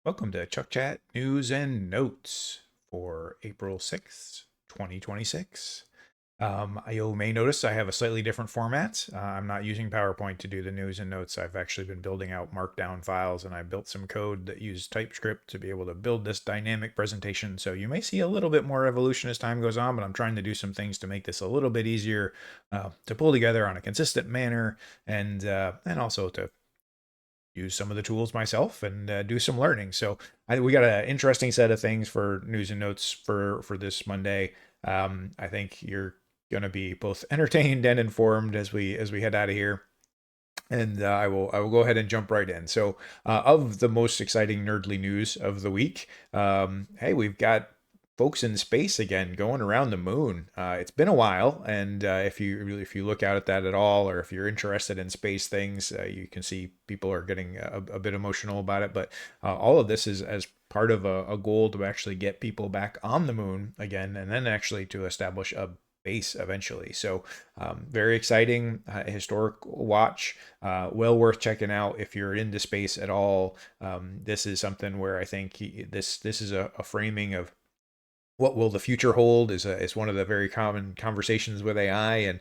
Welcome to ChuckChat News and Notes for April 6th, 2026. You may notice I have a slightly different format. I'm not using PowerPoint to do the news and notes. I've actually been building out markdown files, and I built some code that used TypeScript to be able to build this dynamic presentation. So you may see a little bit more evolution as time goes on, but I'm trying to do some things to make this a little bit easier to pull together on a consistent manner, and also to use some of the tools myself and do some learning. So we got an interesting set of things for news and notes for this Monday. I think you're going to be both entertained and informed as we head out of here. And I will go ahead and jump right in. So of the most exciting nerdly news of the week, hey, we've got folks in space again going around the moon. It's been a while, and if you look out at that at all, or if you're interested in space things, you can see people are getting a bit emotional about it. But all of this is as part of a goal to actually get people back on the moon again, and then actually to establish a base eventually. So very exciting, historic watch, well worth checking out if you're into space at all. This is something where I think this is a framing of what will the future hold is one of the very common conversations with AI. And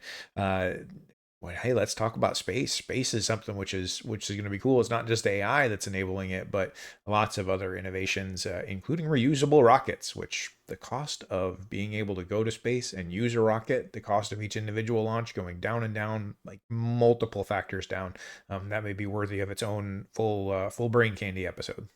well, hey, let's talk about space. Space is something which is going to be cool. It's not just AI that's enabling it, but lots of other innovations, including reusable rockets. Which the cost of being able to go to space and use a rocket, the cost of each individual launch going down and down, like multiple factors down, that may be worthy of its own full brain candy episode.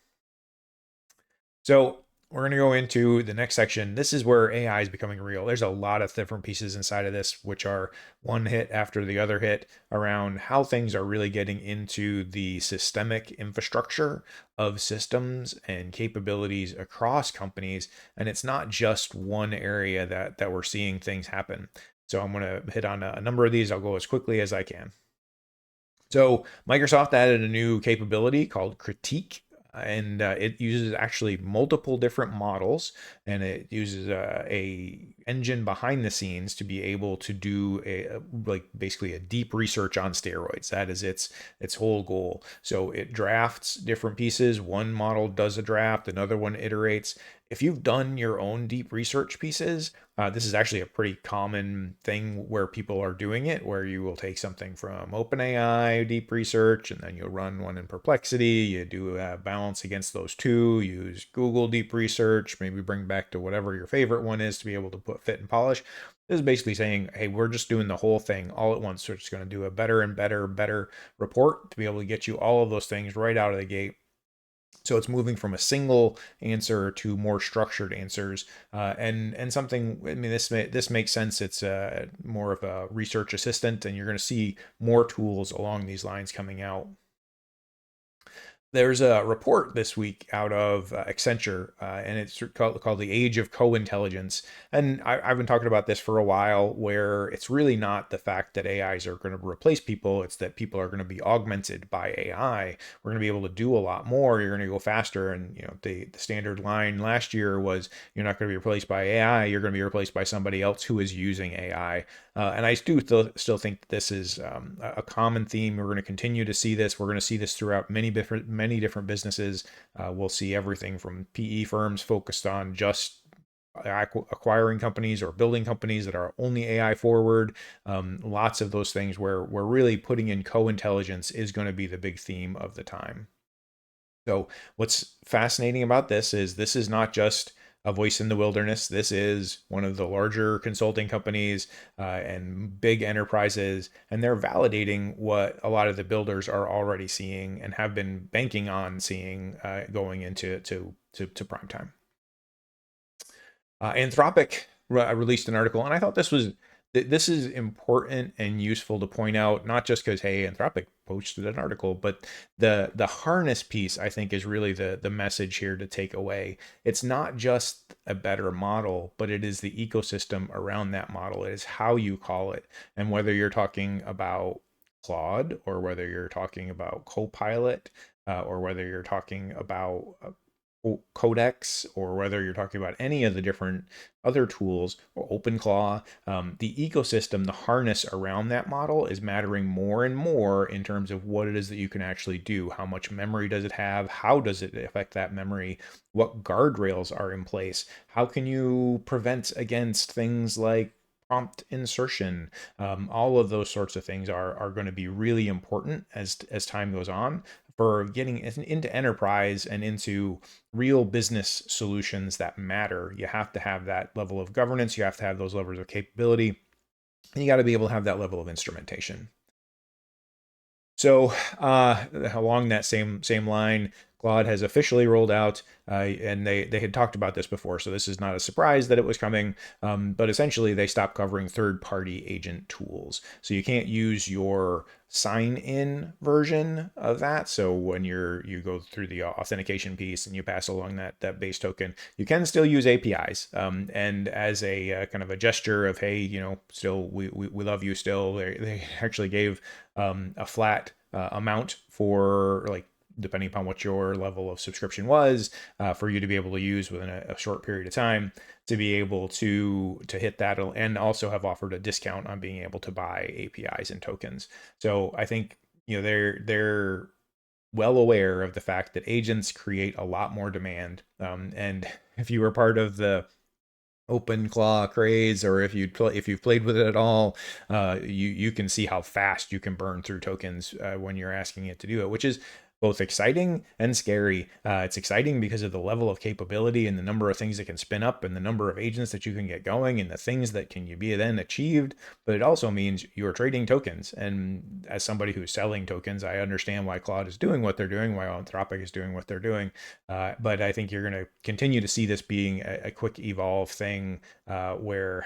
So we're going to go into the next section. This is where AI is becoming real. There's a lot of different pieces inside of this, which are one hit after the other hit around how things are really getting into the systemic infrastructure of systems and capabilities across companies. And it's not just one area that we're seeing things happen. So I'm going to hit on a number of these. I'll go as quickly as I can. So Microsoft added a new capability called Critique, and it uses actually multiple different models, and it uses a engine behind the scenes to be able to do like basically a deep research on steroids. That is its whole goal. So it drafts different pieces. One model does a draft, another one iterates. If you've done your own deep research pieces, this is actually a pretty common thing where people are doing it, where you will take something from OpenAI deep research, and then you'll run one in Perplexity. You do a balance against those two, use Google deep research, maybe bring back to whatever your favorite one is to be able to put fit and polish. This is basically saying, hey, we're just doing the whole thing all at once. So it's going to do a better and better report to be able to get you all of those things right out of the gate. So it's moving from a single answer to more structured answers, and something. I mean, this makes sense. It's more of a research assistant, and you're going to see more tools along these lines coming out. There's a report this week out of Accenture, and it's called The Age of Co-Intelligence. And I've been talking about this for a while, where it's really not the fact that AIs are going to replace people, it's that people are going to be augmented by AI. We're going to be able to do a lot more. You're going to go faster. And the standard line last year was, you're not going to be replaced by AI, you're going to be replaced by somebody else who is using AI. And I do still think this is a common theme. We're going to continue to see this. We're going to see this throughout many different businesses. We'll see everything from PE firms focused on just acquiring companies or building companies that are only AI forward. Lots of those things where we're really putting in co-intelligence is going to be the big theme of the time. So what's fascinating about this is not just a voice in the wilderness. This is one of the larger consulting companies and big enterprises, and they're validating what a lot of the builders are already seeing and have been banking on seeing going into prime time. Anthropic released an article, and I thought this is important and useful to point out, not just because, hey, Anthropic posted an article, but the harness piece, I think, is really the message here to take away. It's not just a better model, but it is the ecosystem around that model. It is how you call it, and whether you're talking about Claude, or whether you're talking about Copilot, or whether you're talking about codex, or whether you're talking about any of the different other tools or OpenClaw, the ecosystem, the harness around that model is mattering more and more in terms of what it is that you can actually do. How much memory does it have? How does it affect that memory? What guardrails are in place? How can you prevent against things like prompt insertion? All of those sorts of things are going to be really important as time goes on for getting into enterprise and into real business solutions that matter. You have to have that level of governance. You have to have those levels of capability. And you got to be able to have that level of instrumentation. So along that same line, Claude has officially rolled out, and they had talked about this before, so this is not a surprise that it was coming, but essentially they stopped covering third-party agent tools. So you can't use your sign-in version of that. So when you go through the authentication piece and you pass along that base token, you can still use APIs. And as a kind of a gesture of, hey, still we love you still, they actually gave a flat amount for, like, depending upon what your level of subscription was, for you to be able to use within a short period of time, to be able to hit that, and also have offered a discount on being able to buy APIs and tokens. So I think they're well aware of the fact that agents create a lot more demand. And if you were part of the OpenClaw craze, or if you've played with it at all, you can see how fast you can burn through tokens when you're asking it to do it, which is both exciting and scary. It's exciting because of the level of capability and the number of things that can spin up and the number of agents that you can get going and the things that can be then achieved. But it also means you're trading tokens. And as somebody who's selling tokens, I understand why Claude is doing what they're doing, why Anthropic is doing what they're doing. But I think you're going to continue to see this being a quick evolve thing, where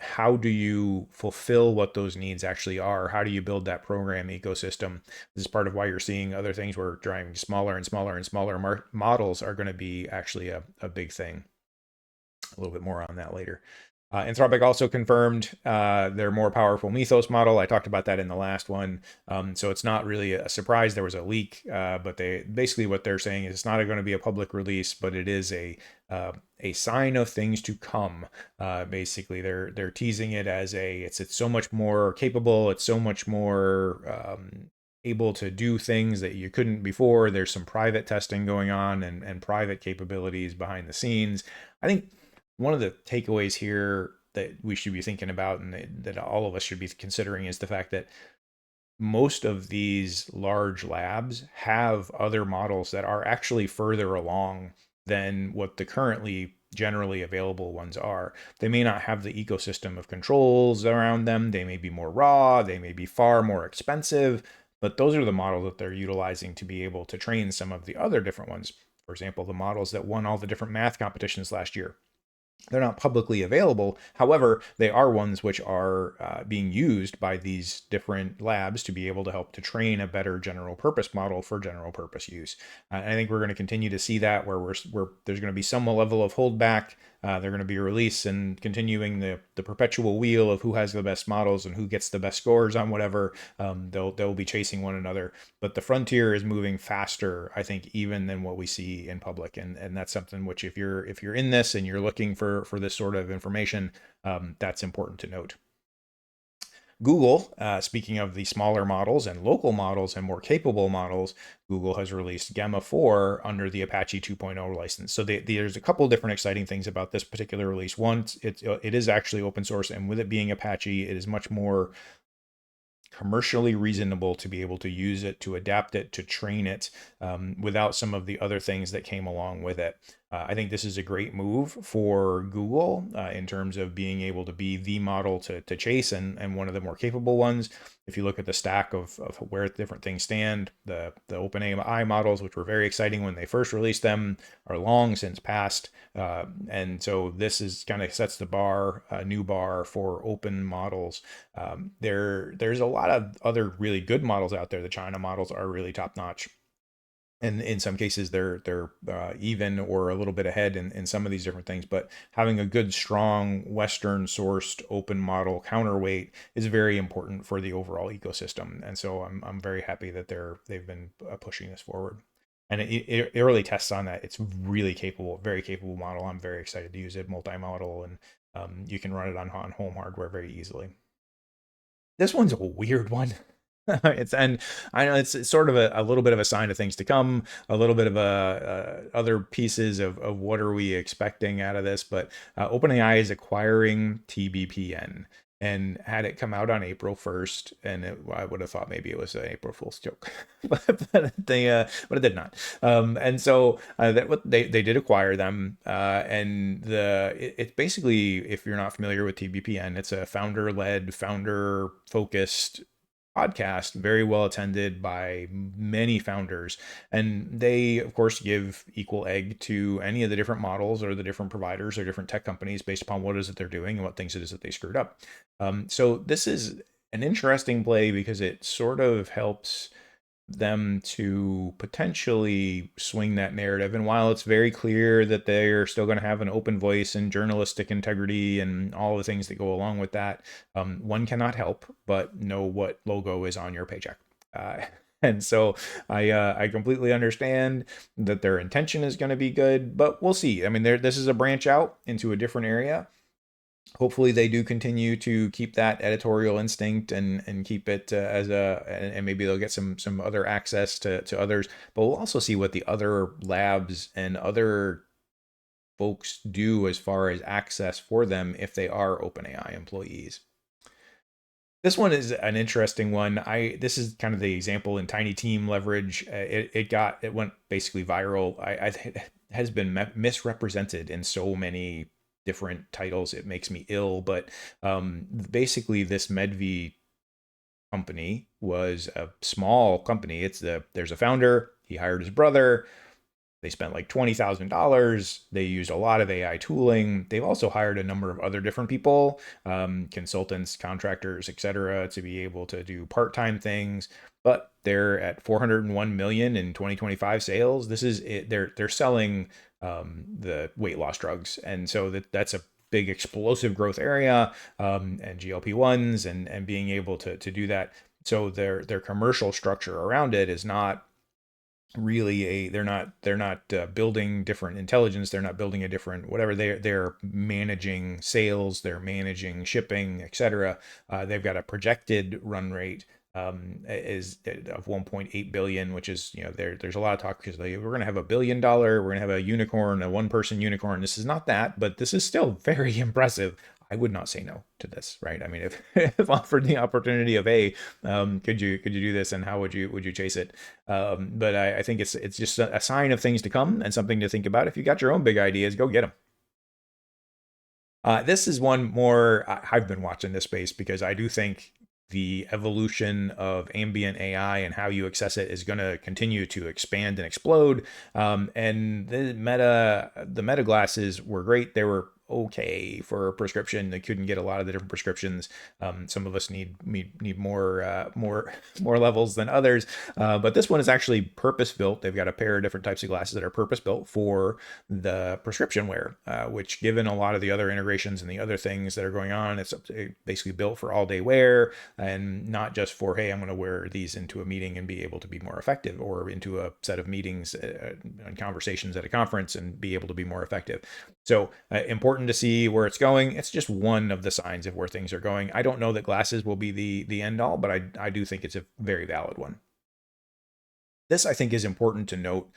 how do you fulfill what those needs actually are? How do you build that program ecosystem? This is part of why you're seeing other things where driving smaller and smaller and smaller models are going to be actually a big thing. A little bit more on that later. Anthropic also confirmed their more powerful Mythos model. I talked about that in the last one. So it's not really a surprise there was a leak, but they basically, what they're saying is it's not going to be a public release, but it is a sign of things to come. Basically, they're teasing it as it's so much more capable. It's so much more able to do things that you couldn't before. There's some private testing going on and private capabilities behind the scenes. I think one of the takeaways here that we should be thinking about, and that all of us should be considering, is the fact that most of these large labs have other models that are actually further along than what the currently generally available ones are. They may not have the ecosystem of controls around them. They may be more raw. They may be far more expensive, but those are the models that they're utilizing to be able to train some of the other different ones. For example, the models that won all the different math competitions last year. They're not publicly available. However, they are ones which are being used by these different labs to be able to help to train a better general purpose model for general purpose use. And I think we're going to continue to see that, where there's going to be some level of holdback. They're going to be released and continuing the perpetual wheel of who has the best models and who gets the best scores on whatever. They'll be chasing one another, but the frontier is moving faster, I think, even than what we see in public. And that's something which, if you're in this and you're looking for this sort of information, that's important to note. Google, speaking of the smaller models and local models and more capable models, Google has released Gemma 4 under the Apache 2.0 license. So there's a couple of different exciting things about this particular release. One, it is actually open source, and with it being Apache, it is much more commercially reasonable to be able to use it, to adapt it, to train it, without some of the other things that came along with it. I think this is a great move for Google in terms of being able to be the model to chase, and one of the more capable ones. If you look at the stack of where different things stand, the OpenAI models, which were very exciting when they first released them, are long since passed. And so this is kind of sets the bar, a new bar for open models. There's a lot of other really good models out there. The China models are really top notch. And in some cases, they're even or a little bit ahead in some of these different things. But having a good, strong, Western-sourced open model counterweight is very important for the overall ecosystem. And so I'm very happy that they've been pushing this forward. And early tests on that, it's really capable, very capable model. I'm very excited to use it, multimodal, and you can run it on home hardware very easily. This one's a weird one. And I know it's sort of a little bit of a sign of things to come, a little bit of other pieces of what are we expecting out of this. But OpenAI is acquiring TBPN, and had it come out on April 1st, and I would have thought maybe it was an April Fool's joke, but it did not. And so they did acquire them, and it's basically, if you're not familiar with TBPN, it's a founder-led, founder-focused podcast, very well attended by many founders, and they of course give equal egg to any of the different models or the different providers or different tech companies based upon what it is that they're doing and what things it is that they screwed up. So this is an interesting play because it sort of helps them to potentially swing that narrative. And while it's very clear that they're still going to have an open voice and journalistic integrity and all the things that go along with that, one cannot help but know what logo is on your paycheck. And so I completely understand that their intention is going to be good, but we'll see. I mean, this is a branch out into a different area. Hopefully they do continue to keep that editorial instinct and keep it and maybe they'll get some other access to others, but we'll also see what the other labs and other folks do as far as access for them if they are OpenAI employees. This one is an interesting one. This is kind of the example in tiny team leverage. It went basically viral. It has been misrepresented in so many different titles. It makes me ill, but basically this Medvi company was a small company. There's a founder. He hired his brother. They spent like $20,000. They used a lot of AI tooling. They've also hired a number of other different people, consultants, contractors, etc., to be able to do part-time things. But they're at 401 million in 2025 sales. This is it. They're selling the weight loss drugs, and so that's a big explosive growth area, and GLP-1s and being able to do that. So their commercial structure around it is not really they're not building different intelligence, they're not building a different whatever, they're managing sales, they're managing shipping, etc. They've got a projected run rate is of 1.8 billion, which is, there's a lot of talk because we're going to have $1 billion, we're going to have a unicorn, a one-person unicorn. This is not that, but this is still very impressive. I would not say no to this, right? I mean, if offered the opportunity of, hey, could you do this, and how would you chase it? But I think it's just a sign of things to come and something to think about. If you got your own big ideas, go get them. This is one more. I've been watching this space because I do think the evolution of ambient AI and how you access it is going to continue to expand and explode. And the meta glasses were great. They were okay for a prescription. They couldn't get a lot of the different prescriptions. Some of us need more levels than others. But this one is actually purpose built. They've got a pair of different types of glasses that are purpose built for the prescription wear, which, given a lot of the other integrations and the other things that are going on, it's basically built for all day wear, and not just for, hey, I'm going to wear these into a meeting and be able to be more effective, or into a set of meetings and conversations at a conference and be able to be more effective. So important to see where it's going. It's just one of the signs of where things are going. I don't know that glasses will be the end all, but I do think it's a very valid one. This, I think, is important to note.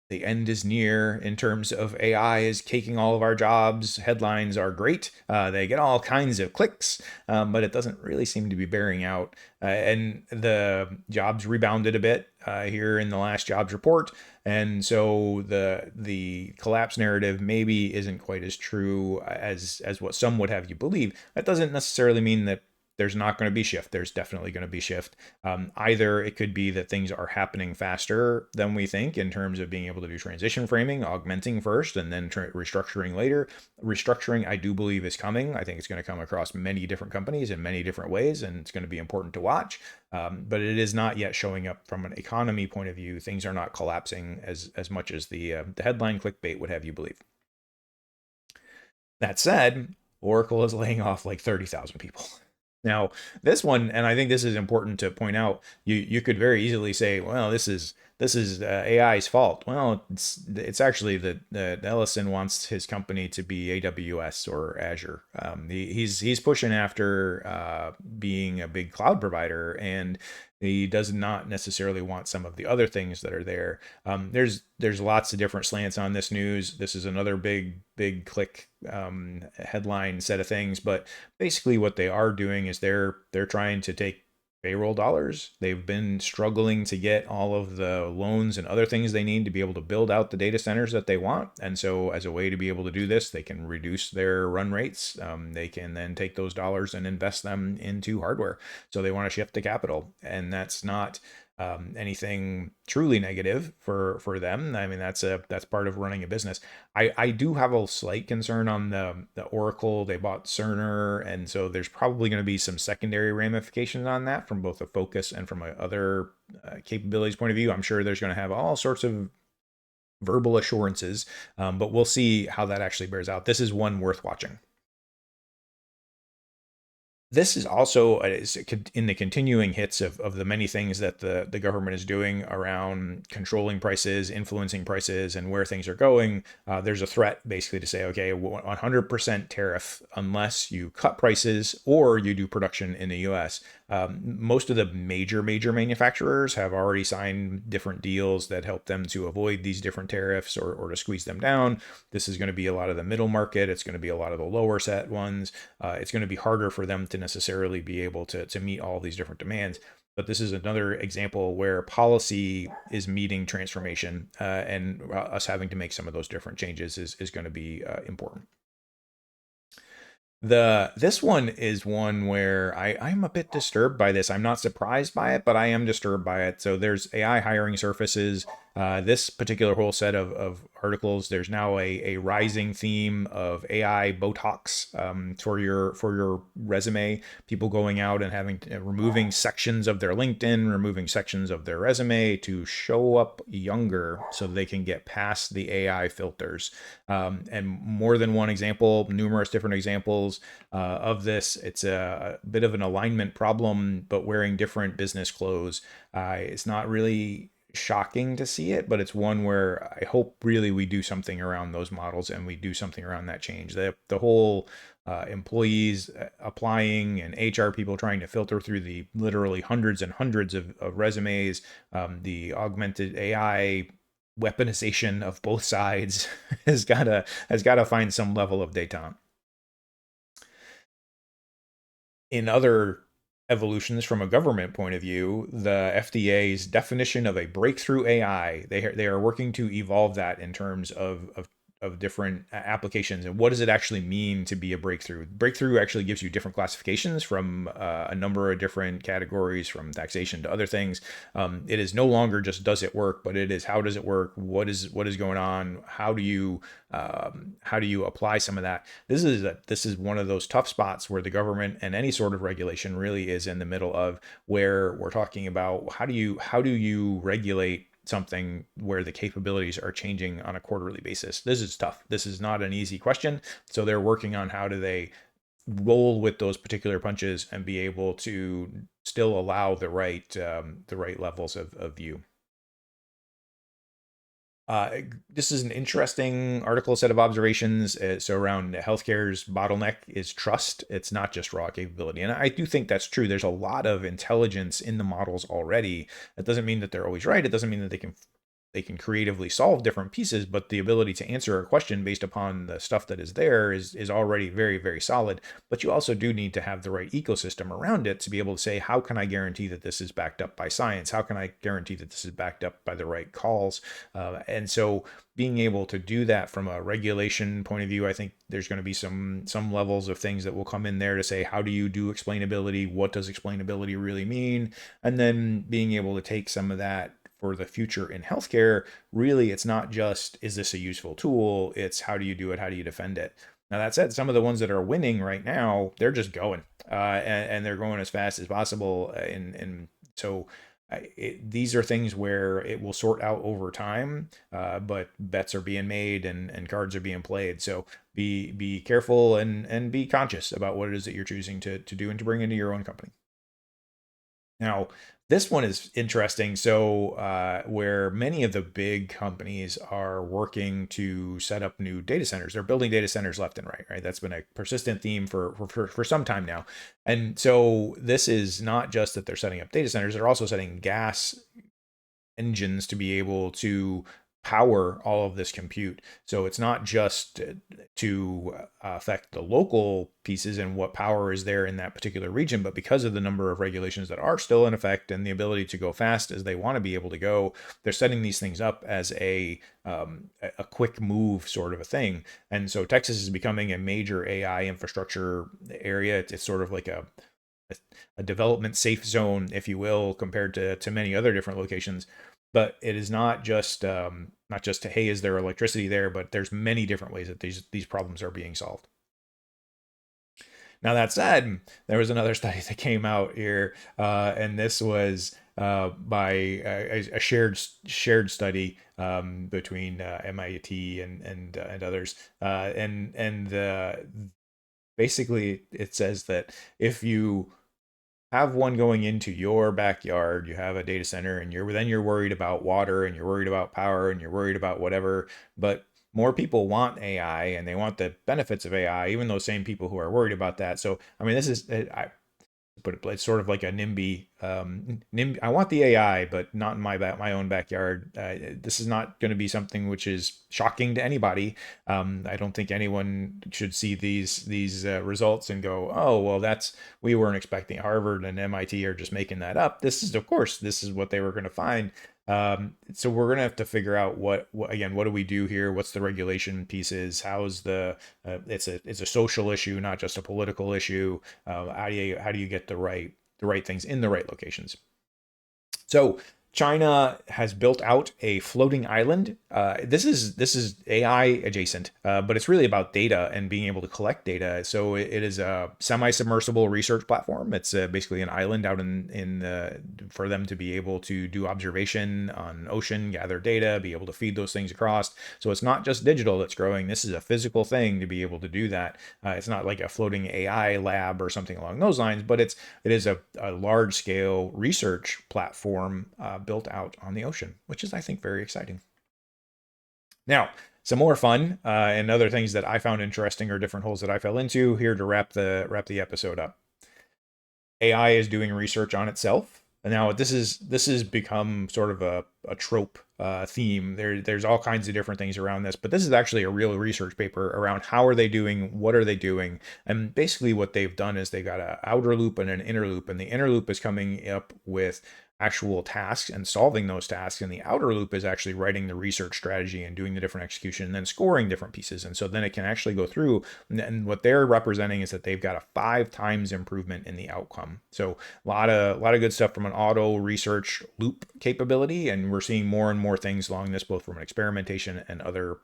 The end is near in terms of AI is taking all of our jobs. Headlines are great. They get all kinds of clicks, but it doesn't really seem to be bearing out. And the jobs rebounded a bit here in the last jobs report. And so the collapse narrative maybe isn't quite as true as what some would have you believe. That doesn't necessarily mean that there's not going to be shift. There's definitely going to be shift. Either it could be that things are happening faster than we think in terms of being able to do transition framing, augmenting first, and then restructuring later. Restructuring, I do believe, is coming. I think it's going to come across many different companies in many different ways, and it's going to be important to watch. But it is not yet showing up from an economy point of view. Things are not collapsing as much as the headline clickbait would have you believe. That said, Oracle is laying off like 30,000 people. Now, this one, and I think this is important to point out, you could very easily say, well, this is AI's fault. Well, it's actually that Ellison wants his company to be AWS or Azure. He's pushing after being a big cloud provider, and he does not necessarily want some of the other things that are there. There's lots of different slants on this news. This is another big click headline set of things, but basically what they are doing is they're trying to take payroll dollars. They've been struggling to get all of the loans and other things they need to be able to build out the data centers that they want. And so as a way to be able to do this, they can reduce their run rates. They can then take those dollars and invest them into hardware. So they want to shift the capital. And that's not anything truly negative for them. I mean, that's part of running a business. I do have a slight concern on the Oracle. They bought Cerner, and so there's probably going to be some secondary ramifications on that from both a focus and from a other capabilities point of view. I'm sure there's going to have all sorts of verbal assurances, but we'll see how that actually bears out. This is one worth watching. This is also in the continuing hits of the many things that the government is doing around controlling prices, influencing prices, and where things are going. There's a threat basically to say, okay, 100% tariff unless you cut prices or you do production in the US. Most of the major manufacturers have already signed different deals that help them to avoid these different tariffs or to squeeze them down. This is going to be a lot of the middle market. It's going to be a lot of the lower set ones. It's going to be harder for them to necessarily be able to meet all these different demands. But this is another example where policy is meeting transformation, and us having to make some of those different changes is going to be important. This one is one where I'm a bit disturbed by this. I'm not surprised by it, but I am disturbed by it. So there's AI hiring surfaces. This particular whole set of articles, there's now a rising theme of AI Botox for your resume. People going out and having removing sections of their LinkedIn, removing sections of their resume to show up younger so they can get past the AI filters. And more than one example, numerous different examples of this. It's a bit of an alignment problem, but wearing different business clothes. It's not really shocking to see it, but it's one where I hope really we do something around those models and we do something around that change. The whole employees applying and HR people trying to filter through the literally hundreds and hundreds of resumes, the augmented AI weaponization of both sides has gotta find some level of detente. In other evolutions from a government point of view, the FDA's definition of a breakthrough AI, they are working to evolve that in terms of different applications and what does it actually mean to be a breakthrough. Breakthrough actually gives you different classifications from a number of different categories, from taxation to other things. It is no longer just does it work, but it is how does it work, what is going on, how do you apply some of that. This is one of those tough spots where the government and any sort of regulation really is in the middle of, where we're talking about how do you regulate something where the capabilities are changing on a quarterly basis. This is tough. This is not an easy question. So they're working on how do they roll with those particular punches and be able to still allow the right levels of view. This is an interesting article, set of observations. So around healthcare's bottleneck is trust. It's not just raw capability. And I do think that's true. There's a lot of intelligence in the models already. That doesn't mean that they're always right. It doesn't mean that they can creatively solve different pieces, but the ability to answer a question based upon the stuff that is there is already very solid. But you also do need to have the right ecosystem around it to be able to say, how can I guarantee that this is backed up by science? How can I guarantee that this is backed up by the right calls? And so being able to do that from a regulation point of view, I think there's going to be some levels of things that will come in there to say, how do you do explainability? What does explainability really mean? And then being able to take some of that for the future in healthcare. Really, it's not just, is this a useful tool? It's how do you do it? How do you defend it? Now, that said, some of the ones that are winning right now, they're just going, and they're going as fast as possible. And so these are things where it will sort out over time, but bets are being made and cards are being played. So be careful and be conscious about what it is that you're choosing to do and to bring into your own company. Now, this one is interesting. So, where many of the big companies are working to set up new data centers, they're building data centers left and right, right? That's been a persistent theme for some time now. And so, this is not just that they're setting up data centers, they're also setting gas engines to be able to power all of this compute. So it's not just to affect the local pieces and what power is there in that particular region, but because of the number of regulations that are still in effect and the ability to go fast as they want to be able to go, they're setting these things up as a quick move sort of a thing. And so Texas is becoming a major AI infrastructure area. It's sort of like a development safe zone, if you will, compared to many other different locations. But it is not just hey, is there electricity there? But there's many different ways that these problems are being solved. Now that said, there was another study that came out here, and this was by a shared study between MIT and others, and basically it says that if you have one going into your backyard, you have a data center, and you're worried about water and you're worried about power and you're worried about whatever, but more people want AI and they want the benefits of AI, even those same people who are worried about that. So I mean, this is but it's sort of like a NIMBY. I want the AI, but not in my own backyard. This is not going to be something which is shocking to anybody. I don't think anyone should see these results and go, oh well, we weren't expecting. Harvard and MIT are just making that up. This is, of course, this is what they were going to find. So we're going to have to figure out what do we do here? What's the regulation pieces? How's it's a social issue, not just a political issue. How do you get the right things in the right locations? So China has built out a floating island. This is AI adjacent, but it's really about data and being able to collect data. So it is a semi-submersible research platform. It's basically an island out for them to be able to do observation on ocean, gather data, be able to feed those things across. So it's not just digital that's growing. This is a physical thing to be able to do that. It's not like a floating AI lab or something along those lines, but it is a large scale research platform built out on the ocean, which is, I think, very exciting. Now, some more fun and other things that I found interesting or different holes that I fell into here to wrap the episode up. AI is doing research on itself. And now this has become sort of a trope theme. There's all kinds of different things around this, but this is actually a real research paper around how are they doing, what are they doing, and basically what they've done is they've got an outer loop and an inner loop, and the inner loop is coming up with actual tasks and solving those tasks, and the outer loop is actually writing the research strategy and doing the different execution and then scoring different pieces. And so then it can actually go through, and what they're representing is that they've got a 5 times improvement in the outcome. So a lot of good stuff from an auto research loop capability, and we're seeing more and more things along this, both from an experimentation and other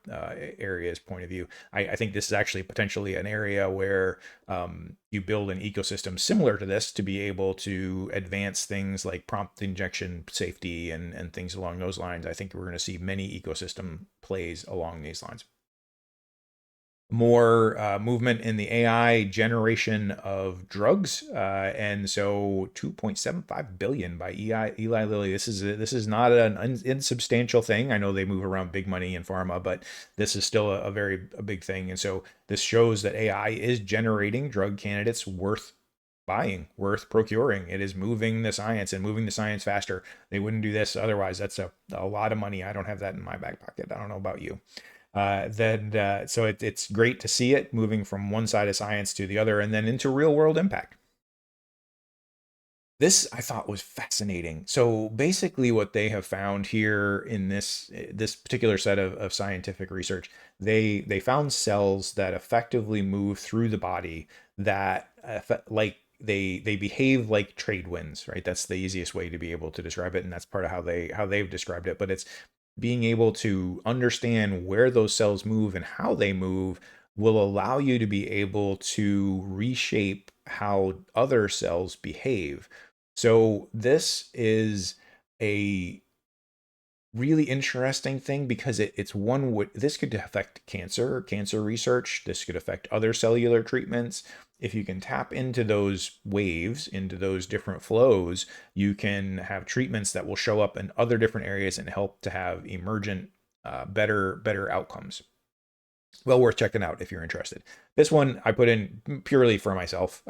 areas point of view. I think this is actually potentially an area where you build an ecosystem similar to this to be able to advance things like prompt injection safety and things along those lines. I think we're going to see many ecosystem plays along these lines. More movement in the AI generation of drugs, and so 2.75 billion by Eli Lilly. This is not an insubstantial thing. I know they move around big money in pharma, but this is still a big thing. And so this shows that AI is generating drug candidates worth buying, worth procuring. It is moving the science and moving the science faster. They wouldn't do this otherwise. That's a lot of money. I don't have that in my back pocket. I don't know about you. So it's great to see it moving from one side of science to the other and then into real world impact. This I thought was fascinating. So basically what they have found here in this particular set of scientific research, they found cells that effectively move through the body that like they behave like trade winds, right? That's the easiest way to be able to describe it, and that's part of how they've described it. But it's being able to understand where those cells move and how they move will allow you to be able to reshape how other cells behave. So this is a really interesting thing because it's one this could affect cancer research. This could affect other cellular treatments. If you can tap into those waves, into those different flows, you can have treatments that will show up in other different areas and help to have emergent better outcomes. Well worth checking out if you're interested. This one I put in purely for myself.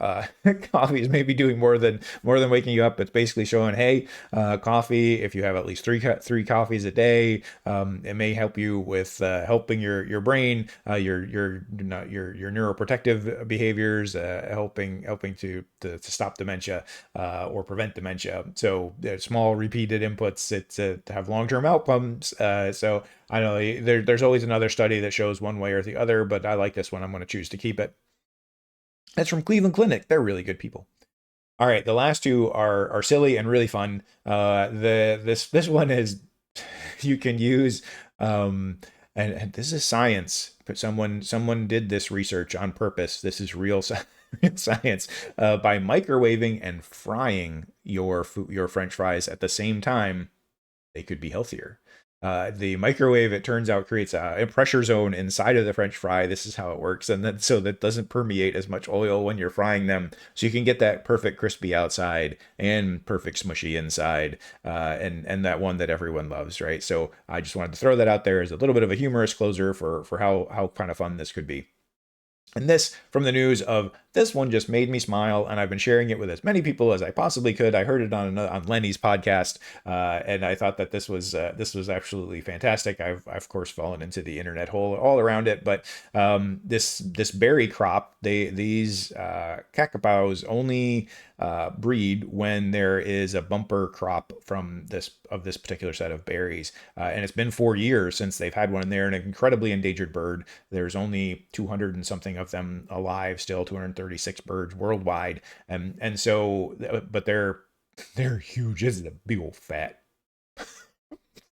Coffee is maybe doing more than waking you up. It's basically showing, hey, coffee. If you have at least three coffees a day, it may help you with helping your brain, your neuroprotective behaviors, helping to stop dementia or prevent dementia. So small repeated inputs to have long-term outcomes. So I know there's always another study that shows one way or the other, but I like this one. I'm going to choose to keep it. That's from Cleveland Clinic. They're really good people. All right, the last two are silly and really fun. This one is you can use and this is science, but someone did this research on purpose. This is real science by microwaving and frying your French fries at the same time. They could be healthier. The microwave, it turns out, creates a pressure zone inside of the French fry. This is how it works. And then so that doesn't permeate as much oil when you're frying them. So you can get that perfect crispy outside and perfect smushy inside. And that one that everyone loves, right? So I just wanted to throw that out there as a little bit of a humorous closer for how kind of fun this could be. And this from the news of this one just made me smile, and I've been sharing it with as many people as I possibly could. I heard it on Lenny's podcast, and I thought that this was absolutely fantastic. I've of course fallen into the internet hole all around it, but this berry crop, these cacapaos only breed when there is a bumper crop from this particular set of berries, and it's been 4 years since they've had one. And they're an incredibly endangered bird. There's only 200 and something of them alive still, 236 birds worldwide, and so, but they're huge. This is a big old fat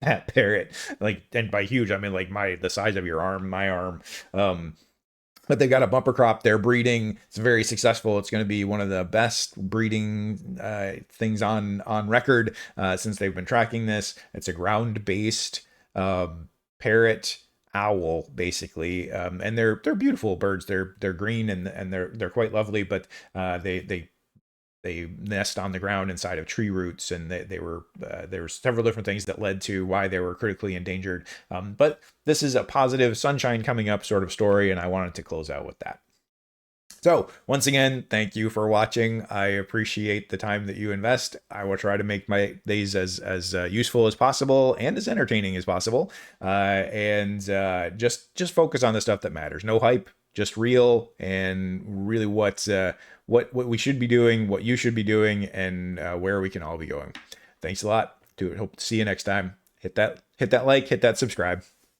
parrot, like, and by huge I mean like the size of your arm, my arm. But they've got a bumper crop. They're breeding. It's very successful. It's going to be one of the best breeding things on record since they've been tracking this. It's a ground-based parrot owl, basically, and they're beautiful birds. They're green and they're quite lovely. But they nest on the ground inside of tree roots, and there were several different things that led to why they were critically endangered. But this is a positive sunshine coming up sort of story, and I wanted to close out with that. So once again, thank you for watching. I appreciate the time that you invest. I will try to make these as useful as possible and as entertaining as possible, and just focus on the stuff that matters. No hype, just real, and really what we should be doing, what you should be doing, and where we can all be going. Thanks a lot. Hope to see you next time. Hit that like, hit that subscribe.